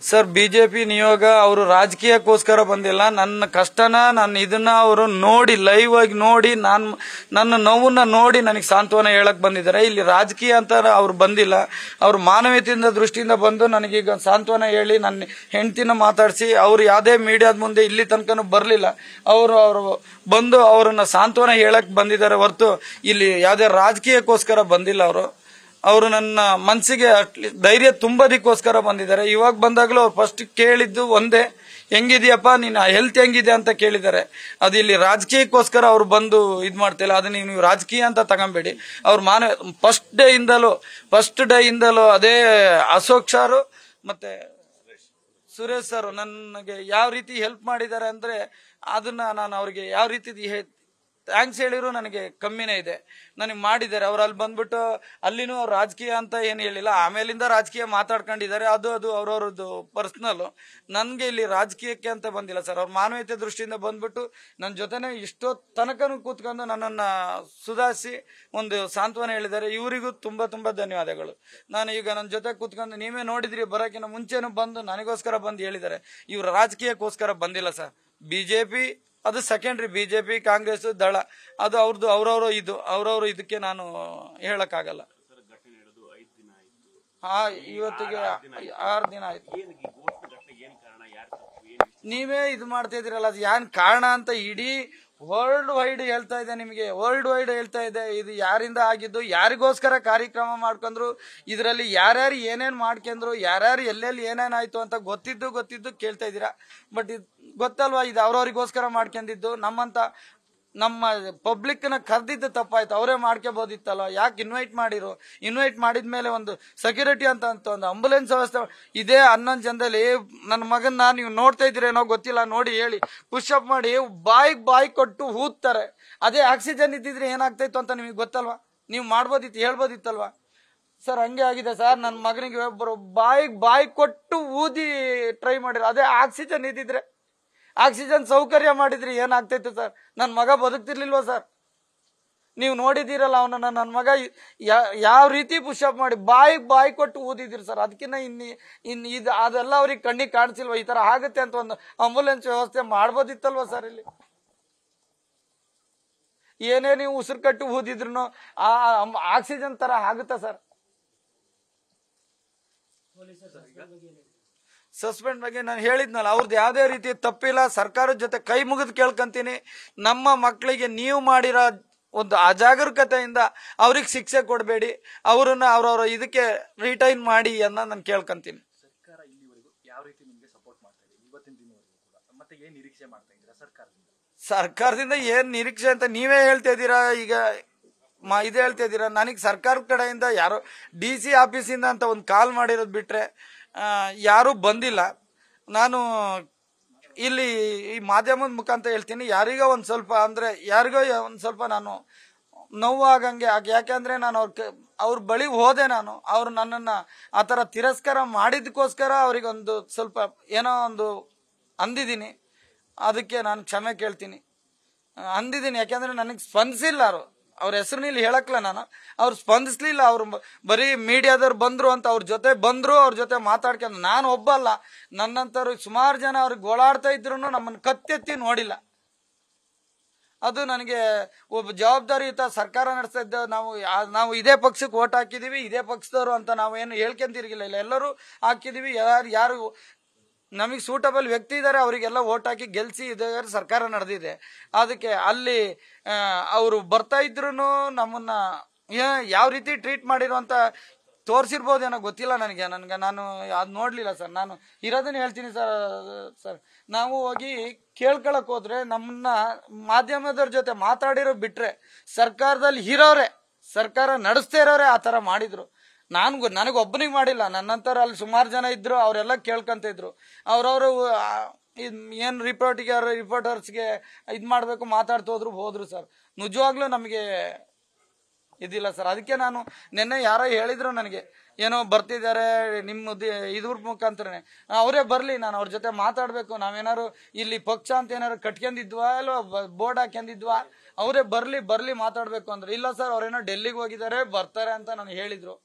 Sir BJP ನಿಯೋಗ ಅವರು ರಾಜಕೀಯಕ್ಕೋಸ್ಕರ ಬಂದಿಲ್ಲ. ನನ್ನ ಕಷ್ಟನ ನನ್ನ ಇದನ್ನ ಅವರು ನೋಡಿ ಲೈವ್ ಆಗಿ ನೋಡಿ ನನ್ನ ನೋವನ್ನ ನೋಡಿ ನನಗೆ ಸಾಂತ್ವನ ಹೇಳಕ್ ಬಂದಿದ್ದಾರೆ. ಇಲ್ಲಿ ರಾಜಕೀಯ ಅಂತ ಅವ್ರು ಬಂದಿಲ್ಲ. ಅವ್ರು ಮಾನವೀಯತೆಯಿಂದ ದೃಷ್ಟಿಯಿಂದ ಬಂದು ನನಗೀಗ ಸಾಂತ್ವನ ಹೇಳಿ ನನ್ನ ಹೆಂಡತಿನ ಮಾತಾಡಿಸಿ ಅವ್ರು ಯಾವುದೇ ಮೀಡಿಯಾದ ಮುಂದೆ ಇಲ್ಲಿ ತನಕನೂ ಬರಲಿಲ್ಲ. ಅವರು ಬಂದು ಅವರನ್ನ ಸಾಂತ್ವನ ಹೇಳಕ್ ಬಂದಿದ್ದಾರೆ ಹೊರತು ಇಲ್ಲಿ ಯಾವುದೇ ರಾಜಕೀಯಕ್ಕೋಸ್ಕರ ಬಂದಿಲ್ಲ. ಅವರು ನನ್ನ ಮನಸ್ಸಿಗೆ ಧೈರ್ಯ ತುಂಬೋದಕ್ಕೋಸ್ಕರ ಬಂದಿದ್ದಾರೆ. ಇವಾಗ ಬಂದಾಗಲೂ ಅವ್ರು ಫಸ್ಟ್ ಕೇಳಿದ್ದು ಒಂದೇ, ಹೆಂಗಿದ್ಯಪ್ಪ ನೀನು ಹೆಲ್ತ್ ಹೆಂಗಿದೆ ಅಂತ ಕೇಳಿದ್ದಾರೆ. ಅದು ಇಲ್ಲಿ ರಾಜಕೀಯಕ್ಕೋಸ್ಕರ ಅವ್ರು ಬಂದು ಇದ್ ಮಾಡ್ತಿಲ್ಲ. ಅದನ್ನ ನೀವು ರಾಜಕೀಯ ಅಂತ ತಗೊಂಬೇಡಿ. ಅವ್ರ ಫಸ್ಟ್ ಡೇ ಇಂದಲೂ ಅದೇ ಅಶೋಕ್ ಸಾರು ಮತ್ತೆ ಸುರೇಶ್ ಸರ್ ನನಗೆ ಯಾವ ರೀತಿ ಹೆಲ್ಪ್ ಮಾಡಿದ್ದಾರೆ ಅಂದ್ರೆ ಅದನ್ನ ನಾನು ಅವ್ರಿಗೆ ಯಾವ ರೀತಿ ಥ್ಯಾಂಕ್ಸ್ ಹೇಳಿದ್ರು ನನಗೆ ಕಮ್ಮಿನೇ ಇದೆ. ನನಗೆ ಮಾಡಿದ್ದಾರೆ. ಅವ್ರು ಅಲ್ಲಿ ಬಂದ್ಬಿಟ್ಟು ಅಲ್ಲಿನೂ ಅವ್ರು ರಾಜಕೀಯ ಅಂತ ಏನು ಹೇಳಿಲ್ಲ. ಆಮೇಲಿಂದ ರಾಜಕೀಯ ಮಾತಾಡ್ಕೊಂಡಿದ್ದಾರೆ. ಅದು ಅವ್ರವ್ರದ್ದು ಪರ್ಸನಲ್. ನನಗೆ ಇಲ್ಲಿ ರಾಜಕೀಯಕ್ಕೆ ಅಂತ ಬಂದಿಲ್ಲ ಸರ್. ಅವ್ರ ಮಾನವೀಯತೆ ದೃಷ್ಟಿಯಿಂದ ಬಂದ್ಬಿಟ್ಟು ನನ್ನ ಜೊತೆನೆ ಇಷ್ಟೋ ತನಕನೂ ಕೂತ್ಕೊಂಡು ನನ್ನನ್ನ ಸುಧಾರಿಸಿ ಒಂದು ಸಾಂತ್ವನ ಹೇಳಿದ್ದಾರೆ. ಇವರಿಗೂ ತುಂಬಾ ತುಂಬಾ ಧನ್ಯವಾದಗಳು. ನಾನು ಈಗ ನನ್ನ ಜೊತೆ ಕೂತ್ಕೊಂಡು ನೀವೇ ನೋಡಿದ್ರಿ, ಬರೋಕ್ಕಿಂತ ಮುಂಚೆನೂ ಬಂದು ನನಗೋಸ್ಕರ ಬಂದು ಹೇಳಿದ್ದಾರೆ. ಇವ್ರು ರಾಜಕೀಯಕ್ಕೋಸ್ಕರ ಬಂದಿಲ್ಲ ಸರ್. ಬಿಜೆಪಿ ಅದು ಸೆಕೆಂಡ್ರಿ. ಬಿಜೆಪಿ ಕಾಂಗ್ರೆಸ್ ದಳ ಅದು ಅವ್ರವ್ರು ಇದಕ್ಕೆ ನಾನು ಹೇಳಕ್ಕಾಗಲ್ಲ. ಇವತ್ತಿಗೆ 6 ದಿನ ಆಯ್ತು. ನೀವೇ ಇದು ಮಾಡ್ತಾ ಇದ್ರಲ್ಲ, ಅದು ಏನ್ ಕಾರಣ ಅಂತ ಇಡೀ ವರ್ಲ್ಡ್ ವೈಡ್ ಹೇಳ್ತಾ ಇದೆ. ನಿಮಗೆ ವರ್ಲ್ಡ್ ವೈಡ್ ಹೇಳ್ತಾ ಇದೆ ಇದು ಯಾರಿಂದ ಆಗಿದ್ದು, ಯಾರಿಗೋಸ್ಕರ ಕಾರ್ಯಕ್ರಮ ಮಾಡ್ಕೊಂಡ್ರು, ಇದರಲ್ಲಿ ಯಾರ್ಯಾರು ಏನೇನ್ ಮಾಡ್ಕೊಂಡ್ರು, ಯಾರ್ಯಾರು ಎಲ್ಲೆಲ್ಲಿ ಏನೇನಾಯ್ತು ಅಂತ ಗೊತ್ತಿದ್ದು ಕೇಳ್ತಾ ಇದ್ದೀರಾ. ಬಟ್ ಇದು ಗೊತ್ತಲ್ವಾ, ಇದು ಅವ್ರವ್ರಿಗೋಸ್ಕರ ಮಾಡ್ಕೊಂಡಿದ್ದು. ನಮ್ಮ ಪಬ್ಲಿಕ್ ನ ಕರೆದಿದ್ದು ತಪ್ಪಾಯ್ತು. ಅವರೇ ಮಾಡ್ಕೋಬಹುದಿತ್ತಲ್ಲ, ಯಾಕೆ ಇನ್ವೈಟ್ ಮಾಡಿದ್ಮೇಲೆ ಒಂದು ಸೆಕ್ಯೂರಿಟಿ ಅಂತ ಒಂದು ಆಂಬುಲೆನ್ಸ್ ವ್ಯವಸ್ಥೆ ಇದೇ 11 ಜನದಲ್ಲಿ ನನ್ನ ಮಗನ್ನ ನೀವು ನೋಡ್ತಾ ಇದ್ದೀರೇನೋ ಗೊತ್ತಿಲ್ಲ, ನೋಡಿ ಹೇಳಿ. ಪುಷಪ್ ಮಾಡಿ ಬಾಯಿ ಕೊಟ್ಟು ಊದ್ತಾರೆ. ಅದೇ ಆಕ್ಸಿಜನ್ ಇದ್ದಿದ್ರೆ ಏನಾಗ್ತಾ ಇತ್ತು ಅಂತ ನಿಮಗೆ ಗೊತ್ತಲ್ವಾ? ನೀವು ಮಾಡ್ಬೋದಿತ್ತು, ಹೇಳ್ಬೋದಿತ್ತಲ್ವಾ ಸರ್? ಹಂಗೆ ಆಗಿದೆ ಸರ್. ನನ್ನ ಮಗನಿಗೆ ಒಬ್ಬರು ಬಾಯಿ ಕೊಟ್ಟು ಊದಿ ಟ್ರೈ ಮಾಡಿರೋ. ಅದೇ ಆಕ್ಸಿಜನ್ ಇದ್ದಿದ್ರೆ, ಆಕ್ಸಿಜನ್ ಸೌಕರ್ಯ ಮಾಡಿದ್ರಿ ಏನಾಗ್ತೈತೆ ಸರ್? ನನ್ನ ಮಗ ಬದುಕ್ತಿರ್ಲಿಲ್ವ ಸರ್? ನೀವು ನೋಡಿದ್ದೀರಲ್ಲ ಅವನನ್ನ. ನನ್ನ ಮಗ ಯಾವ ರೀತಿ ಪುಷಪ್ ಮಾಡಿ ಬಾಯಿ ಕೊಟ್ಟು ಊದಿದ್ರಿ ಸರ್. ಅದಕ್ಕಿಂತ ಇದು ಅದೆಲ್ಲ ಅವ್ರಿಗೆ ಕಣ್ಣಿಗೆ ಕಾಣಿಸಿಲ್ವ? ಈ ತರ ಆಗುತ್ತೆ ಅಂತ ಒಂದು ಆಂಬುಲೆನ್ಸ್ ವ್ಯವಸ್ಥೆ ಮಾಡ್ಬೋದಿತ್ತಲ್ವ ಸರ್? ಇಲ್ಲಿ ಏನೇ ನೀವು ಉಸಿರು ಕಟ್ಟು ಊದಿದ್ರು ಆ ಆಕ್ಸಿಜನ್ ತರ ಆಗುತ್ತಾ ಸರ್? ಸಸ್ಪೆಂಡ್ ಬಗ್ಗೆ ನಾನು ಹೇಳಿದ್ನಲ್ಲ, ಅವ್ರದ್ದು ಯಾವುದೇ ರೀತಿ ತಪ್ಪಿಲ್ಲ. ಸರ್ಕಾರದ ಜೊತೆ ಕೈ ಮುಗಿದು ಕೇಳ್ಕೊಂತೀನಿ, ನಮ್ಮ ಮಕ್ಕಳಿಗೆ ನೀವು ಮಾಡಿರೋ ಒಂದು ಅಜಾಗರೂಕತೆಯಿಂದ ಅವ್ರಿಗೆ ಶಿಕ್ಷೆ ಕೊಡಬೇಡಿ, ಅವ್ರನ್ನ ಅವ್ರವ್ರ ಇದಕ್ಕೆ ರಿಟೈನ್ ಮಾಡಿ ಅನ್ನೋ ನಾನು ಕೇಳ್ಕೊಂತೀನಿ. ಸರ್ಕಾರ ಇಲ್ಲಿವರೆಗೂ ಯಾವ ರೀತಿ ನಿಮಗೆ ಸಪೋರ್ಟ್ ಮಾಡ್ತಾ ಇದೆ ಇವತ್ತಿನ ದಿನವರೆಗೂ ಕೂಡ? ಮತ್ತೆ ಏನ್ ನಿರೀಕ್ಷೆ ಮಾಡ್ತಾ ಇದ್ದೀರಾ ಸರ್ಕಾರದಿಂದ? ಏನ್ ನಿರೀಕ್ಷೆ ಅಂತ ನೀವೇ ಹೇಳ್ತಾ ಇದ್ದೀರಾ. ಈಗ ಇದು ಹೇಳ್ತಾ ಇದ್ದೀರಾ. ನನಗೆ ಸರ್ಕಾರದ ಕಡೆಯಿಂದ ಯಾರೋ DC ಆಫೀಸಿಂದ ಅಂತ ಒಂದು ಕಾಲ್ ಮಾಡಿರೋದು ಬಿಟ್ರೆ ಯಾರೂ ಬಂದಿಲ್ಲ. ನಾನು ಇಲ್ಲಿ ಈ ಮಾಧ್ಯಮದ ಮುಖಾಂತರ ಹೇಳ್ತೀನಿ, ಯಾರಿಗೋ ಒಂದು ಸ್ವಲ್ಪ ನಾನು ನೋವಾಗಂಗೆ. ಯಾಕೆಂದ್ರೆ ನಾನು ಅವ್ರ ಬಳಿ ಹೋದೆ. ಅವ್ರು ನನ್ನನ್ನು ಆ ಥರ ತಿರಸ್ಕಾರ ಮಾಡಿದ್ದಕ್ಕೋಸ್ಕರ ಅವ್ರಿಗೊಂದು ಸ್ವಲ್ಪ ಏನೋ ಒಂದು ಅಂದಿದ್ದೀನಿ. ಅದಕ್ಕೆ ನಾನು ಕ್ಷಮೆ ಕೇಳ್ತೀನಿ. ಅಂದಿದ್ದೀನಿ ಯಾಕೆಂದ್ರೆ ನನಗೆ ಸ್ಪಂದಿಸಿಲ್ಲ. ಅವ್ರ ಹೆಸರಿನಲ್ಲಿ ಹೇಳಕ್ಲ ನಾನು. ಅವ್ರು ಸ್ಪಂದಿಸ್ಲಿಲ್ಲ. ಅವ್ರು ಬರೀ ಮೀಡಿಯಾದವ್ರು ಬಂದ್ರು ಅಂತ ಅವ್ರ ಜೊತೆ ಮಾತಾಡ್ಕೊಂಡು, ನಾನು ಒಬ್ಬ ಅಲ್ಲ, ನನ್ನಂತರು ಸುಮಾರು ಜನ ಅವ್ರಿಗೆ ಗೋಳಾಡ್ತಾ ಇದ್ರು ನಮ್ಮನ್ನು ಕತ್ತೆತ್ತಿ ನೋಡಿಲ್ಲ. ಅದು ನನಗೆ ಒಬ್ಬ ಜವಾಬ್ದಾರಿಯುತ ಸರ್ಕಾರ ನಡೆಸ್ತಾ ಇದ್ದ ನಾವು ಇದೇ ಪಕ್ಷಕ್ಕೆ ಓಟ್ ಹಾಕಿದೀವಿ, ಇದೇ ಪಕ್ಷದವರು ಅಂತ ನಾವು ಏನು ಹೇಳ್ಕೊಂತಿರ್ಗಿಲ್ಲ. ಇಲ್ಲ, ಎಲ್ಲರೂ ಹಾಕಿದೀವಿ. ಯಾರು ನಮಗೆ ಸೂಟಬಲ್ ವ್ಯಕ್ತಿ ಇದ್ದಾರೆ ಅವರಿಗೆಲ್ಲ ಓಟ್ ಹಾಕಿ ಗೆಲ್ಸಿ ಇದೇ ಸರ್ಕಾರ ನಡೆದಿದೆ. ಅದಕ್ಕೆ ಅಲ್ಲಿ ಅವರು ಬರ್ತಾ ಇದ್ರು ನಮ್ಮನ್ನ ಯಾವ ರೀತಿ ಟ್ರೀಟ್ ಮಾಡಿರೋ ಅಂತ ತೋರಿಸಿರ್ಬೋದೇನೋ ಗೊತ್ತಿಲ್ಲ ನನಗೆ. ನಾನು ಅದು ನೋಡ್ಲಿಲ್ಲ ಸರ್. ನಾನು ಇರೋದನ್ನ ಹೇಳ್ತೀನಿ ಸರ್. ನಾವು ಹೋಗಿ ಕೇಳ್ಕೊಳಕ್ ಹೋದ್ರೆ ನಮ್ಮನ್ನ ಮಾಧ್ಯಮದವ್ರ ಜೊತೆ ಮಾತಾಡಿರೋ ಬಿಟ್ರೆ, ಸರ್ಕಾರದಲ್ಲಿ ಇರೋರೆ, ಸರ್ಕಾರ ನಡೆಸ್ತಾ ಇರೋರೆ ಆ ತರ ಮಾಡಿದ್ರು. ನನಗೊಬ್ಬನಿಗೆ ಮಾಡಿಲ್ಲ. ನನ್ನಂತರ ಅಲ್ಲಿ ಸುಮಾರು ಜನ ಇದ್ರು, ಅವರೆಲ್ಲ ಕೇಳ್ಕೊಂತ ಇದ್ರು. ಅವ್ರವ್ರು ಏನ್ ರಿಪೋರ್ಟರ್ಸ್ಗೆ ಇದ್ ಮಾಡ್ಬೇಕು ಮಾತಾಡ್ತೋದ್ರು ಹೋದ್ರು ಸರ್. ನಿಜವಾಗ್ಲೂ ನಮಗೆ ಇದಿಲ್ಲ ಸರ್. ಅದಕ್ಕೆ ನಾನು ನಿನ್ನೆ ಯಾರೋ ಹೇಳಿದ್ರು ನನಗೆ, ಏನೋ ಬರ್ತಿದ್ದಾರೆ ನಿಮ್ಮ ಇದ್ರ ಮುಖಾಂತರನೇ, ಅವರೇ ಬರ್ಲಿ, ನಾನು ಅವ್ರ ಜೊತೆ ಮಾತಾಡ್ಬೇಕು. ನಾವೇನಾರು ಇಲ್ಲಿ ಪಕ್ಷ ಅಂತ ಏನಾರು ಕಟ್ಕೊಂಡಿದ್ವಾ ಅಲ್ವಾ ಬೋರ್ಡ್ ಹಾಕೊಂಡಿದ್ವಾ, ಅವರೇ ಬರ್ಲಿ ಮಾತಾಡ್ಬೇಕು ಅಂದ್ರೆ, ಇಲ್ಲ ಸರ್ ಅವ್ರೇನೋ ಡೆಲ್ಲಿಗೆ ಹೋಗಿದ್ದಾರೆ ಬರ್ತಾರೆ ಅಂತ ನಾನು ಹೇಳಿದ್ರು.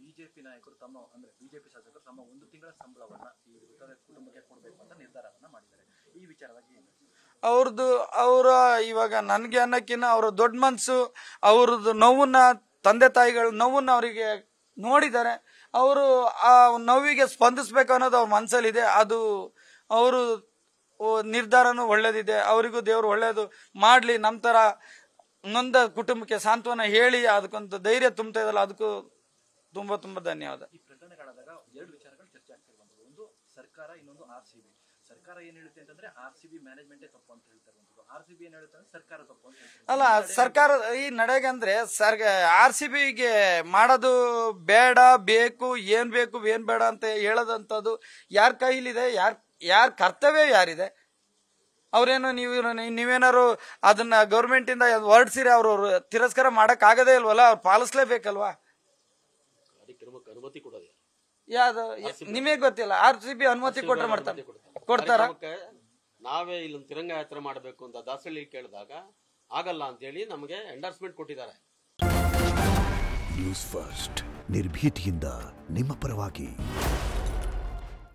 ಬಿಜೆಪಿ ನಾಯಕರು ಬಿಜೆಪಿ ಶಾಸಕರು ತಮ್ಮ 1 ತಿಂಗಳ ಸಂಬಳವನ್ನ ಈ ಮೃತರ ಕುಟುಂಬಕ್ಕೆ ಕೊಡಬೇಕು ಅಂತ ನಿರ್ಧಾರವನ್ನ ಮಾಡಿದ್ದಾರೆ. ಈ ವಿಚಾರವಾಗಿ ಏನು? ಅವರ ಇವಾಗ ನನ್ಗೆ ಅನ್ನಕ್ಕಿನ್ನ ಅವ್ರ ದೊಡ್ಡ ಮನ್ಸು, ಅವ್ರದ್ದು ನೋವನ್ನ, ತಂದೆ ತಾಯಿಗಳ ನೋವನ್ನ ಅವರಿಗೆ ನೋಡಿದ್ದಾರೆ. ಅವರು ಆ ನೋವಿಗೆ ಸ್ಪಂದಿಸ್ಬೇಕು ಅನ್ನೋದು ಅವ್ರ ಮನ್ಸಲ್ಲಿದೆ. ಅದು ಅವರು ನಿರ್ಧಾರನೂ ಒಳ್ಳೇದಿದೆ. ಅವರಿಗೂ ದೇವ್ರು ಒಳ್ಳೇದು ಮಾಡ್ಲಿ. ನಮ್ಮ ತರ ನೊಂದ ಕುಟುಂಬಕ್ಕೆ ಸಾಂತ್ವನ ಹೇಳಿ ಅದಕ್ಕೊಂದು ಧೈರ್ಯ ತುಂಬ್ತಾ ಇದಲ್ಲ, ಅದಕ್ಕೂ ತುಂಬಾ ತುಂಬಾ ಧನ್ಯವಾದ. ಈ ಪ್ರಕರಣಗಳಾದಾಗ ಎರಡು ವಿಚಾರಗಳು ಚರ್ಚೆ ಆಗ್ತಿರುವಂತದ್ದು. ಒಂದು ಸರ್ಕಾರ, ಇನ್ನೊಂದು RCB. ಸರ್ಕಾರ ಏನ್ ಹೇಳುತ್ತೆ ಅಂತಂದ್ರೆ RCB ಮ್ಯಾನೇಜ್ಮೆಂಟೇ ತಪ್ಪು ಅಂತ ಹೇಳ್ತಾ ಇರುವಂತದ್ದು. RCB ಏನ್ ಹೇಳುತ್ತೆ ಅಂದ್ರೆ ಸರ್ಕಾರ ತಪ್ಪು ಅಂತ ಹೇಳ್ತಾರೆ. ಅಲ್ಲ, ಸರ್ಕಾರ ಈ ನಡೆಗೆ ಅಂದ್ರೆ RCBಗೆ ಮಾಡೋದು ಬೇಡ, ಬೇಕು, ಏನ್ ಬೇಕು ಏನ್ ಬೇಡ ಅಂತ ಹೇಳೋದಂಥದ್ದು ಯಾರ ಕೈಲಿದೆ? ಯಾರ ಕರ್ತವ್ಯ ಯಾರಿದೆ? ಅವ್ರೇನು ನೀವೇನಾರು ಅದನ್ನ ಗೌರ್ಮೆಂಟ್ ಇಂದ ಹೊರಡಿಸಿರಿ, ಅವರು ತಿರಸ್ಕಾರ ಮಾಡಕ್ ಆಗದೇ ಇಲ್ವಲ್ಲ, ಅವ್ರು ಪಾಲಿಸ್ಲೇಬೇಕಲ್ವಾ? ಯಾವ್ದು ನಿಮಗೆ ಗೊತ್ತಿಲ್ಲ? RCB ಅನುಮತಿ ಕೊಟ್ರೆ ಕೊಡ್ತಾರ? ನಾವೇ ಇಲ್ಲಿ ತಿರಂಗ ಯಾತ್ರೆ ಮಾಡಬೇಕು ಅಂತ ದಾಸಹಳ್ಳಿ ಕೇಳಿದಾಗ ಆಗಲ್ಲ ಅಂತ ಹೇಳಿ ನಮಗೆ ಎಂಡರ್ಸ್ಮೆಂಟ್ ಕೊಟ್ಟಿದ್ದಾರೆ. ನ್ಯೂಸ್ ಫಸ್ಟ್, ನಿರ್ಭೀತಿಯಿಂದ ನಿಮ್ಮ ಪರವಾಗಿ.